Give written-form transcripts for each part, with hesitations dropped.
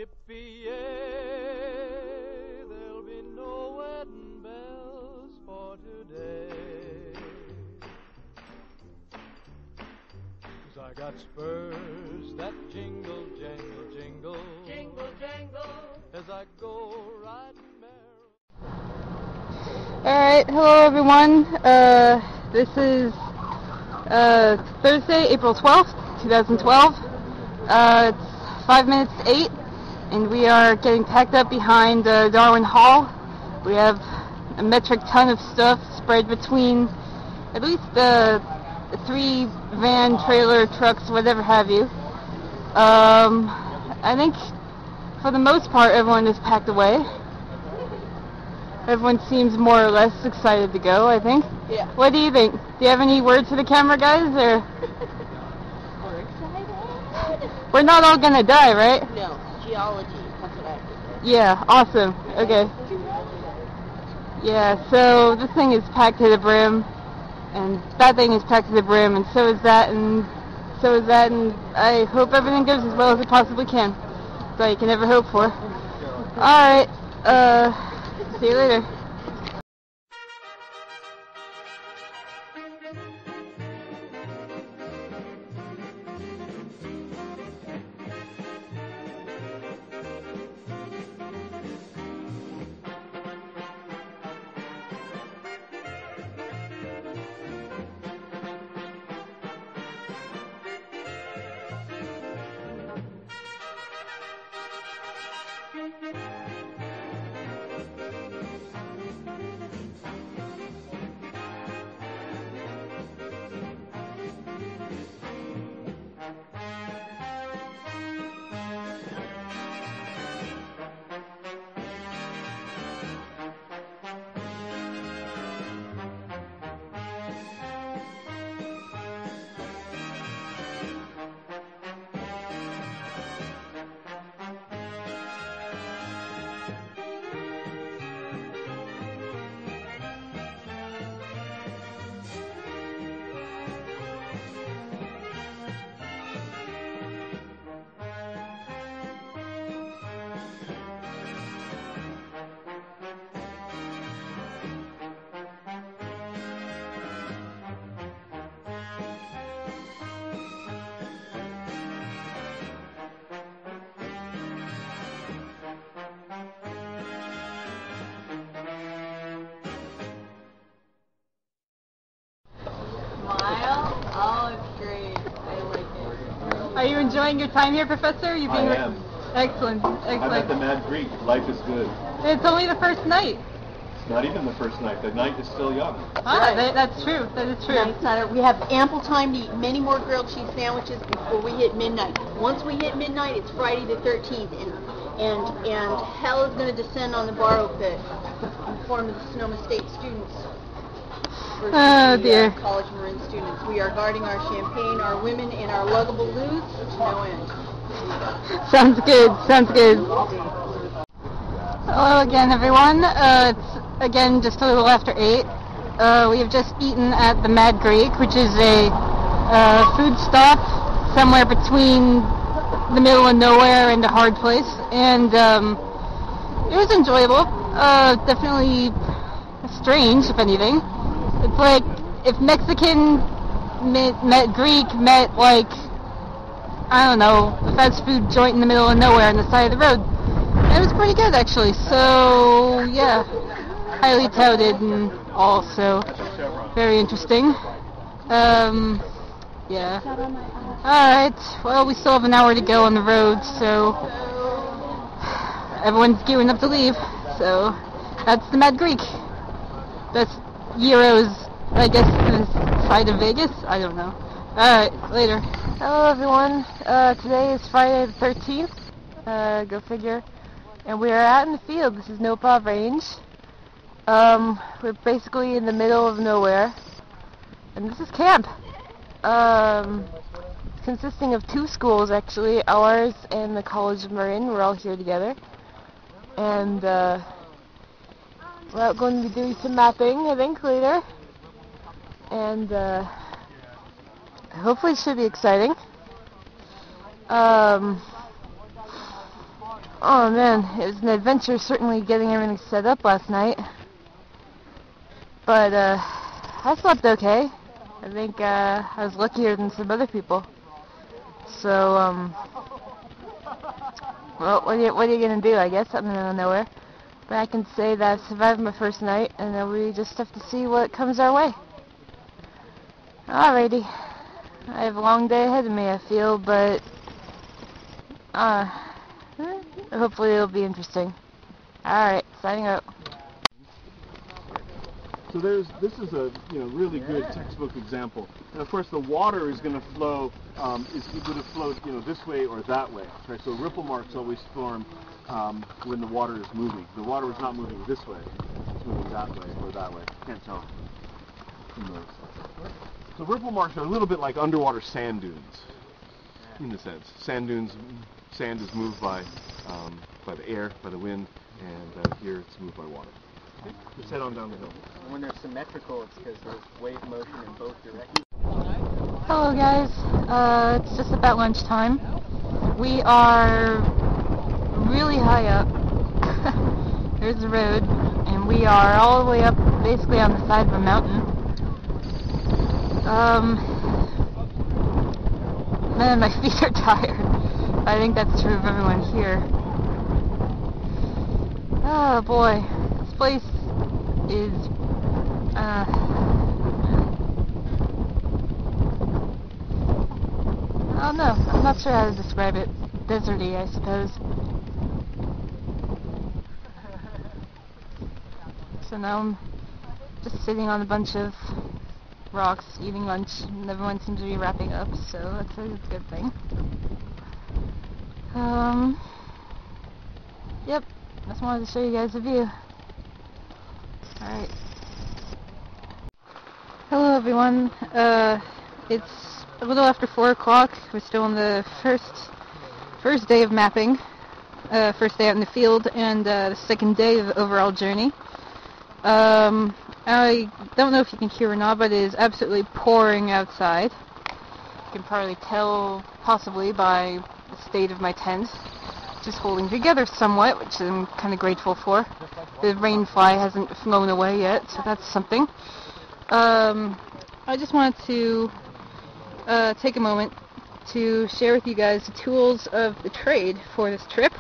Yippee-yay, there'll be no wedding bells for today. 'Cause I got spurs that jingle, jangle, jingle, jingle, jangle, as I go riding merry. Alright, hello everyone. This is Thursday, April 12th, 2012. It's 5 minutes to 8, and we are getting packed up behind Darwin Hall. We have a metric ton of stuff spread between at least the 3 van, trailer, trucks, whatever have you. I think for the most part everyone is packed away. Everyone seems more or less excited to go, I think. Yeah. What do you think? Do you have any word to the camera, guys, or? We're excited. We're not all gonna die, right? No, geology. That's what I have to say. Yeah, awesome. Okay. Yeah, so this thing is packed to the brim, and that thing is packed to the brim, and so is that, and so is that, and I hope everything goes as well as it possibly can. That's all you can ever hope for. Alright, see you later. Are you enjoying your time here, Professor? I am. Excellent, I'm excellent. at the Mad Greek. Life is good. It's only the first night. It's not even the first night. The night is still young. That's true. That is true. We have ample time to eat many more grilled cheese sandwiches before we hit midnight. Once we hit midnight, it's Friday the 13th, and hell is going to descend on the Barrow Pit in the form of the Sonoma State students. Oh dear. College Marin students. We are guarding our champagne, our women, and our luggable loos to no end. Sounds good. Sounds good. Hello again, everyone. It's again just a little after 8. We have just eaten at the Mad Greek, which is a food stop somewhere between the middle of nowhere and a hard place, and it was enjoyable. Definitely strange, if anything. It's like if Mexican met Greek met, like, I don't know, a fast food joint in the middle of nowhere on the side of the road. And it was pretty good, actually. So, yeah, highly touted and also very interesting. Yeah. Alright, well, we still have an hour to go on the road, so everyone's gearing up to leave. So, that's the Mad Greek. That's Euros, I guess, the side of Vegas? I don't know. Alright, later. Hello everyone. Today is Friday the 13th. Go figure. And we are out in the field. This is Nopah Range. We're basically in the middle of nowhere. And this is camp. Consisting of 2 schools, actually. Ours and the College of Marin. We're all here together. And, we're going to be doing some mapping, I think, later. And, hopefully it should be exciting. Oh man, it was an adventure certainly getting everything set up last night. But I slept okay. I think I was luckier than some other people. So, well, what are you gonna do? I guess I'm in the middle of nowhere. But I can say that I survived my first night, and then we just have to see what comes our way. Alrighty. I have a long day ahead of me, I feel, but hopefully it'll be interesting. Alright, signing out. So this is a really good textbook example. And of course the water is going to flow is going to flow this way or that way. Right? So ripple marks always form when the water is moving. The water is not moving this way; it's moving that way or that way. Can't tell from those. So ripple marks are a little bit like underwater sand dunes, in a sense. Sand dunes, sand is moved by the air, by the wind, and here it's moved by water. Okay. Just head on down the hill. When they're symmetrical, it's because there's wave motion in both directions. Hello guys, it's just about lunchtime. We are really high up. There's the road, and we are all the way up, basically on the side of a mountain. Man, my feet are tired. I think that's true of everyone here. Oh boy, this place is, I don't know, I'm not sure how to describe it. Deserty, I suppose. So now I'm just sitting on a bunch of rocks, eating lunch, and everyone seems to be wrapping up, so that's a good thing. Yep, just wanted to show you guys the view. Alright. Hello everyone, it's a little after 4 o'clock. We're still on the first day of mapping, first day out in the field, and the second day of the overall journey. I don't know if you can hear or not, but it is absolutely pouring outside. You can probably tell, possibly, by the state of my tent, just holding together somewhat, which I'm kind of grateful for. The rain fly hasn't flown away yet, so that's something. I just wanted to take a moment to share with you guys the tools of the trade for this trip,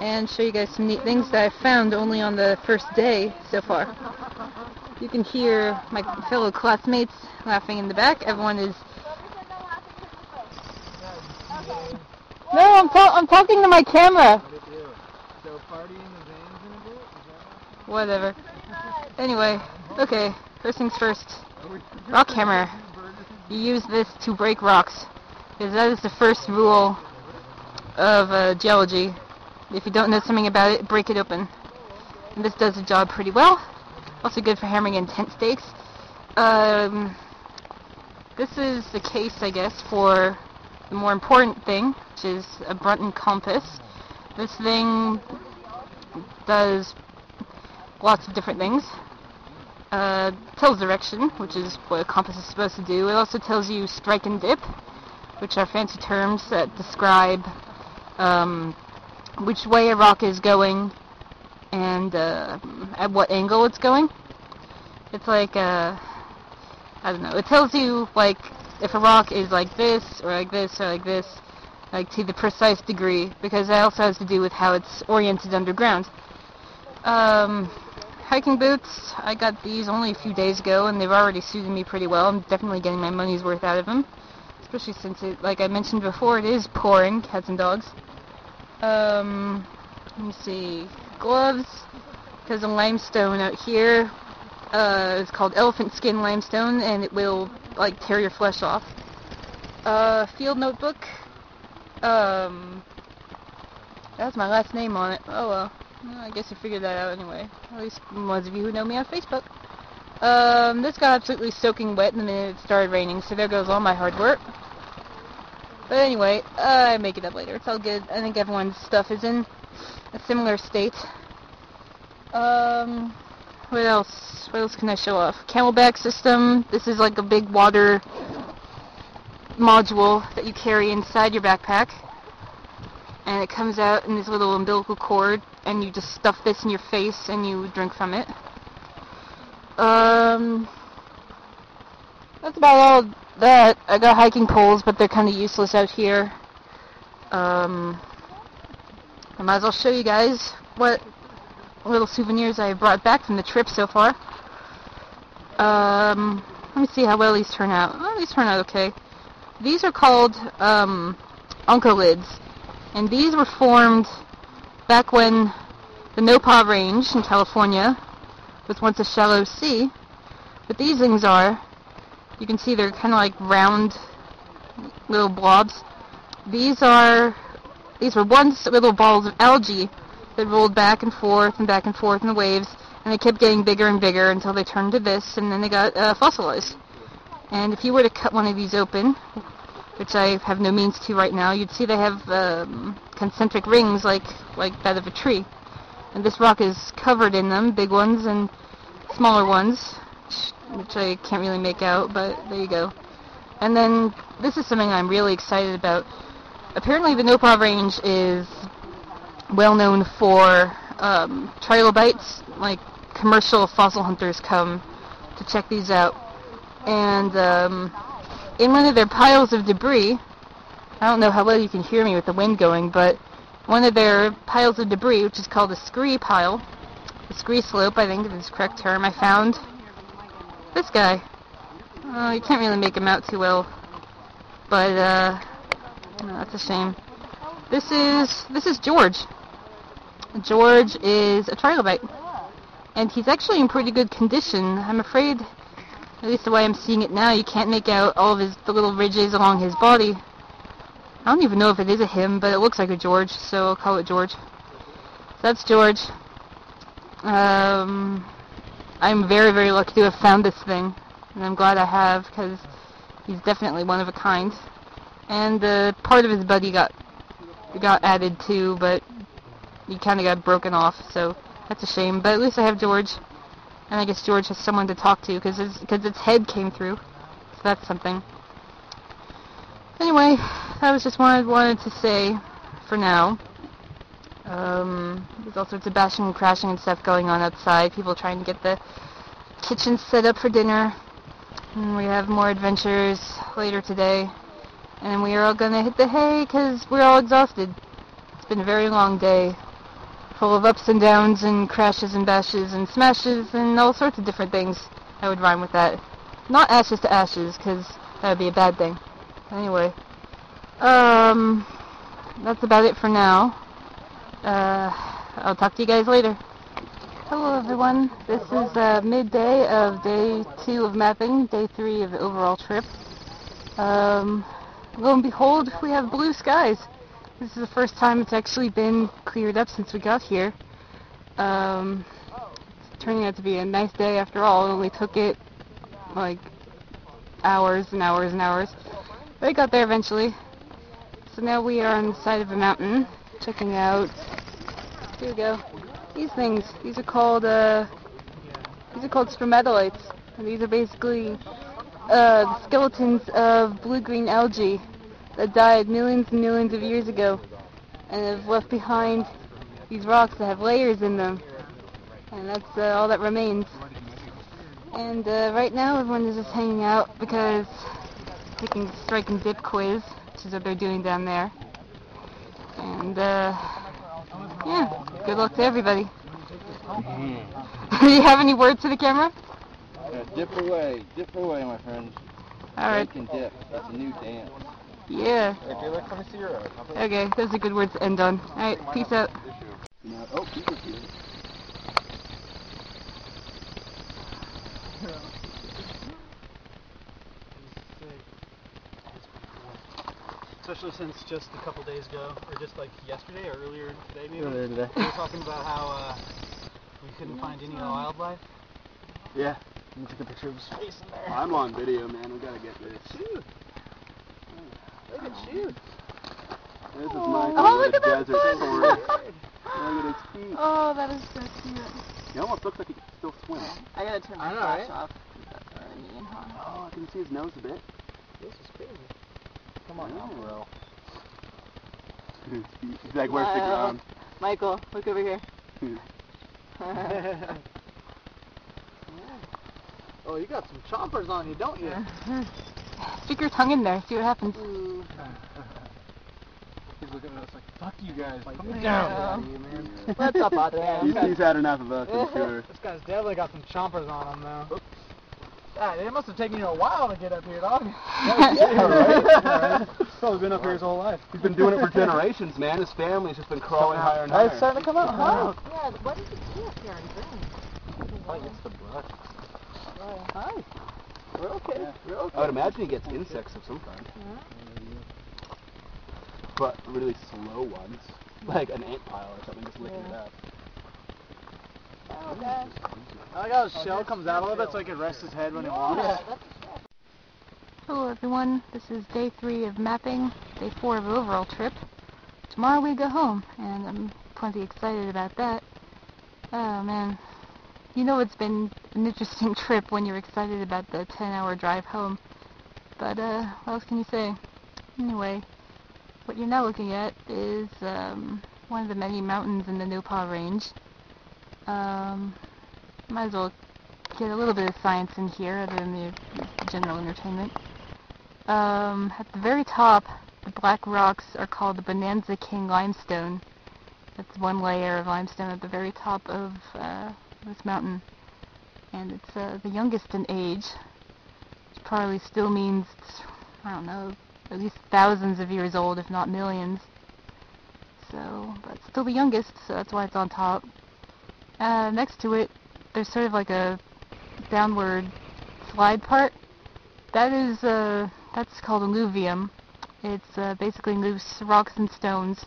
and show you guys some neat things that I found only on the first day so far. You can hear my fellow classmates laughing in the back. Everyone is... No, I'm talking to my camera. So partying the veins in a bit? Whatever. Anyway, okay, first things first. Rock hammer. You use this to break rocks, because that is the first rule of geology. If you don't know something about it, break it open. And this does the job pretty well. Also good for hammering in tent stakes. This is the case, I guess, for the more important thing, which is a Brunton compass. This thing does lots of different things. Tells direction, which is what a compass is supposed to do. It also tells you strike and dip, which are fancy terms that describe which way a rock is going and at what angle it's going. It's like, I don't know, it tells you, like, if a rock is like this, or like this, or like this, like to the precise degree, because that also has to do with how it's oriented underground. Hiking boots, I got these only a few days ago, and they've already suited me pretty well. I'm definitely getting my money's worth out of them, especially since, it, like I mentioned before, it is pouring, cats and dogs. Let me see, gloves, because the limestone out here is called elephant skin limestone, and it will, like, tear your flesh off. Field notebook, that's my last name on it. Oh well, I guess you figured that out anyway, at least most of you who know me on Facebook. This got absolutely soaking wet the minute it started raining, so there goes all my hard work. But anyway, I make it up later. It's all good. I think everyone's stuff is in a similar state. What else? What else can I show off? Camelback system. This is like a big water module that you carry inside your backpack. and it comes out in this little umbilical cord, and you just stuff this in your face and you drink from it. That's about all that. I got hiking poles, but they're kind of useless out here. I might as well show you guys what little souvenirs I brought back from the trip so far. Let me see how well these turn out. Oh, these turn out okay. These are called Uncolids, and these were formed back when the Nopah Range in California was once a shallow sea. What these things are, you can see they're kind of like round little blobs. These were once little balls of algae that rolled back and forth in the waves, and they kept getting bigger and bigger until they turned to this, and then they got fossilized. And if you were to cut one of these open, which I have no means to right now, you'd see they have concentric rings like that of a tree. And this rock is covered in them, big ones and smaller ones, which I can't really make out, but there you go. And then this is something I'm really excited about. Apparently the Nopah Range is well known for trilobites. Like, commercial fossil hunters come to check these out. And in one of their piles of debris, I don't know how well you can hear me with the wind going, but one of their piles of debris, which is called a scree pile, a scree slope, I think is the correct term, I found this guy. You can't really make him out too well, but no, that's a shame. This is George. George is a trilobite, and he's actually in pretty good condition. I'm afraid, at least the way I'm seeing it now, you can't make out all of the little ridges along his body. I don't even know if it is a him, but it looks like a George, so I'll call it George. So that's George. I'm very, very lucky to have found this thing, and I'm glad I have, because he's definitely one of a kind. And part of his body got added to, but he kind of got broken off, so that's a shame. But at least I have George, and I guess George has someone to talk to, because its head came through, so that's something. Anyway, that was just what I wanted to say for now. There's all sorts of bashing and crashing and stuff going on outside. People trying to get the kitchen set up for dinner. And we have more adventures later today. And we are all going to hit the hay because we're all exhausted. It's been a very long day, full of ups and downs and crashes and bashes and smashes and all sorts of different things. I would rhyme with that. Not ashes to ashes, because that would be a bad thing. Anyway, that's about it for now. I'll talk to you guys later. Hello everyone, this is midday of day 2 of mapping, day 3 of the overall trip. Lo and behold, we have blue skies. This is the first time it's actually been cleared up since we got here. It's turning out to be a nice day after all. It only took it like hours and hours and hours. But I got there eventually. So now we are on the side of a mountain, checking out, here we go, these things. These are called stromatolites. And these are basically the skeletons of blue-green algae that died millions and millions of years ago and have left behind these rocks that have layers in them. And that's all that remains. And right now everyone is just hanging out because taking the strike and dip quiz, which is what they're doing down there. And yeah, good luck to everybody. Do you have any words to the camera? Dip away, my friends. Alright. Shake and dip. That's a new dance. Yeah. If you look, let me see your eyes. Okay, those are good words to end on. Alright, peace out. Oh, people's here. Especially since just a couple days ago, or just like yesterday or earlier today maybe, Earlier today. we were talking about how we couldn't find any wildlife. Yeah. Let me take a picture of his face in there. I'm on video, man. We gotta get this. Shoot! Look at shoot! This is my look at that desert fish. story. Look at its feet. Oh, that is so cute. He almost looks like he can still swim. I gotta turn my I know, flash right? off. Oh, I can see his nose a bit. This is crazy. Come on now, bro. He's like, where's the ground? Michael, look over here. Oh, you got some chompers on you, don't you? Stick your tongue in there, see what happens. He's looking at us like, fuck you guys, like, Yeah. down. You, man. What's up, Adrian? He's had enough of us, I'm sure. This guy's definitely got some chompers on him now. God, it must have taken you a while to get up here, dog. Yeah, right? Probably been up here his whole life. He's been doing it for generations, man. His family's just been crawling higher and higher. It's starting to come out high. Yeah, what does it do up here on Green? Oh, it's the blood. Hi. We're okay. Yeah. We're okay. I would imagine he gets insects of some kind. But really slow ones. Like an ant pile or something, just licking it up. Oh, gosh. I like how his shell comes out a little bit so he can rest his head when he walks. Hello everyone, this is day 3 of mapping, day 4 of the overall trip. Tomorrow we go home, and I'm plenty excited about that. Oh man, you know it's been an interesting trip when you're excited about the 10-hour drive home. But what else can you say? Anyway, what you're now looking at is one of the many mountains in the Nopal Range. Might as well get a little bit of science in here other than the general entertainment. At the very top, the black rocks are called the Bonanza King limestone. That's one layer of limestone at the very top of this mountain. And it's the youngest in age, which probably still means, I don't know, at least thousands of years old, if not millions. So, but it's still the youngest, so that's why it's on top. Next to it, there's sort of like a downward slide part. That is, that's called alluvium. It's basically loose rocks and stones,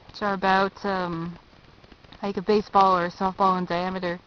which are about like a baseball or a softball in diameter.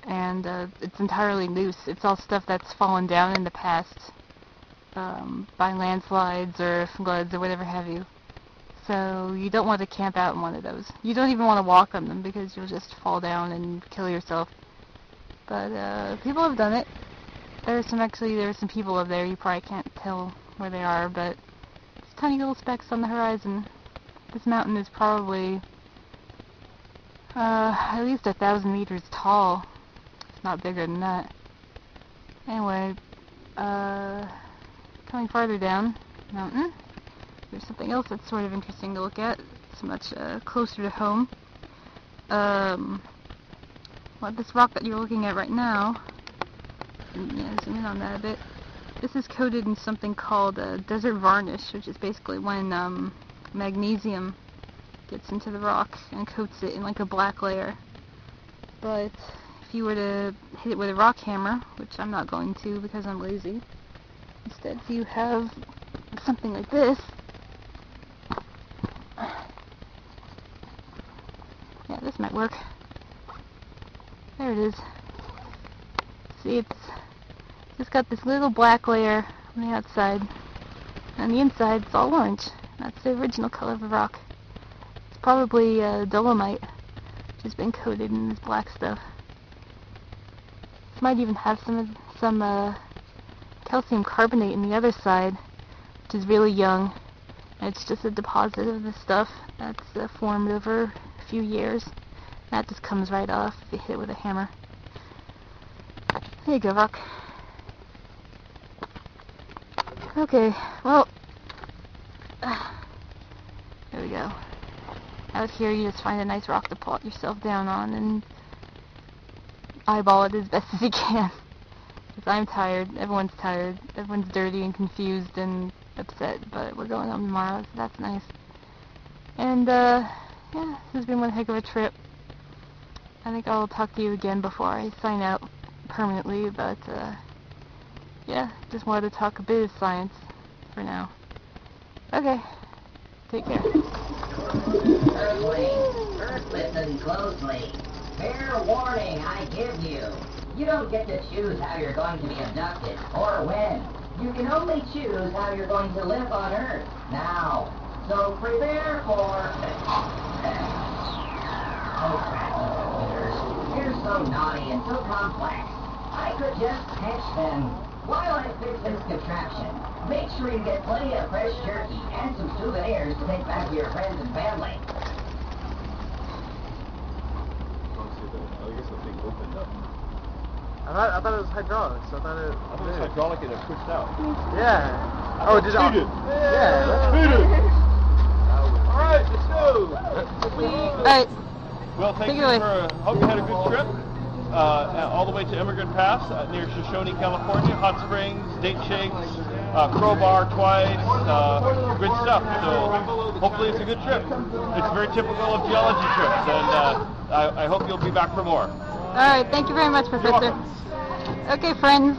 And it's entirely loose. It's all stuff that's fallen down in the past by landslides or floods or whatever have you. So you don't want to camp out in one of those. You don't even want to walk on them because you'll just fall down and kill yourself. But people have done it. There are some people up there. You probably can't tell where they are, but it's tiny little specks on the horizon. This mountain is probably at least 1,000 meters tall. It's not bigger than that. Anyway, coming farther down the mountain, there's something else that's sort of interesting to look at. It's much closer to home. Well, this rock that you're looking at right now, yeah, zoom in on that a bit. This is coated in something called desert varnish, which is basically when magnesium gets into the rock and coats it in like a black layer. But if you were to hit it with a rock hammer, which I'm not going to because I'm lazy, instead you have something like this. Yeah, this might work. There it is. See, it's just got this little black layer on the outside. On the inside, it's all orange. That's the original color of the rock. It's probably dolomite, which has been coated in this black stuff. This might even have some calcium carbonate in the other side, which is really young. And it's just a deposit of this stuff that's formed over a few years. That just comes right off if you hit it with a hammer. There you go, rock. Okay, well, there we go. Out here you just find a nice rock to plot yourself down on and eyeball it as best as you can. Because I'm tired, everyone's dirty and confused and upset, but we're going home tomorrow, so that's nice. And, yeah, this has been one heck of a trip. I think I'll talk to you again before I sign out permanently, but, yeah, just wanted to talk a bit of science for now. Okay, take care. Earth, listen closely. Fair warning I give you. You don't get to choose how you're going to be abducted, or when. You can only choose how you're going to live on Earth, now. So prepare for... Oh, crap, you're so naughty and so complex. I could just catch them while I fix this contraption. Make sure you get plenty of fresh jerky and some souvenirs to take back to your friends and family. I guess the thing opened up. I thought it was hydraulics. I thought it was hydraulic and it pushed out. Yeah. Oh, did it? Yeah. That's Alright, let's go! Alright. Well, thank you hope you had a good trip. All the way to Immigrant Pass near Shoshone, California. Hot Springs, Date Shakes, Crowbar twice, good stuff. So hopefully it's a good trip. It's very typical of geology trips, and I hope you'll be back for more. Alright, thank you very much, Professor. Okay, friends,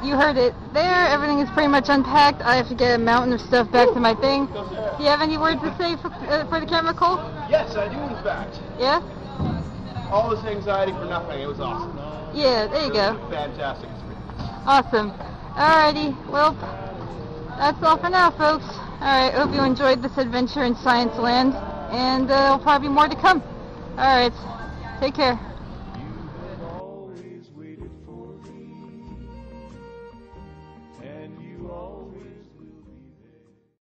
you heard it there. Everything is pretty much unpacked. I have to get a mountain of stuff back to my thing. Do you have any words to say for the camera, Cole? Yes, I do, in fact. Yeah? All this anxiety for nothing. It was awesome. Yeah, there you go. Fantastic experience. Awesome. Alrighty, well, that's all for now, folks. Alright, hope you enjoyed this adventure in Science Land, and there'll probably be more to come. Alright, take care.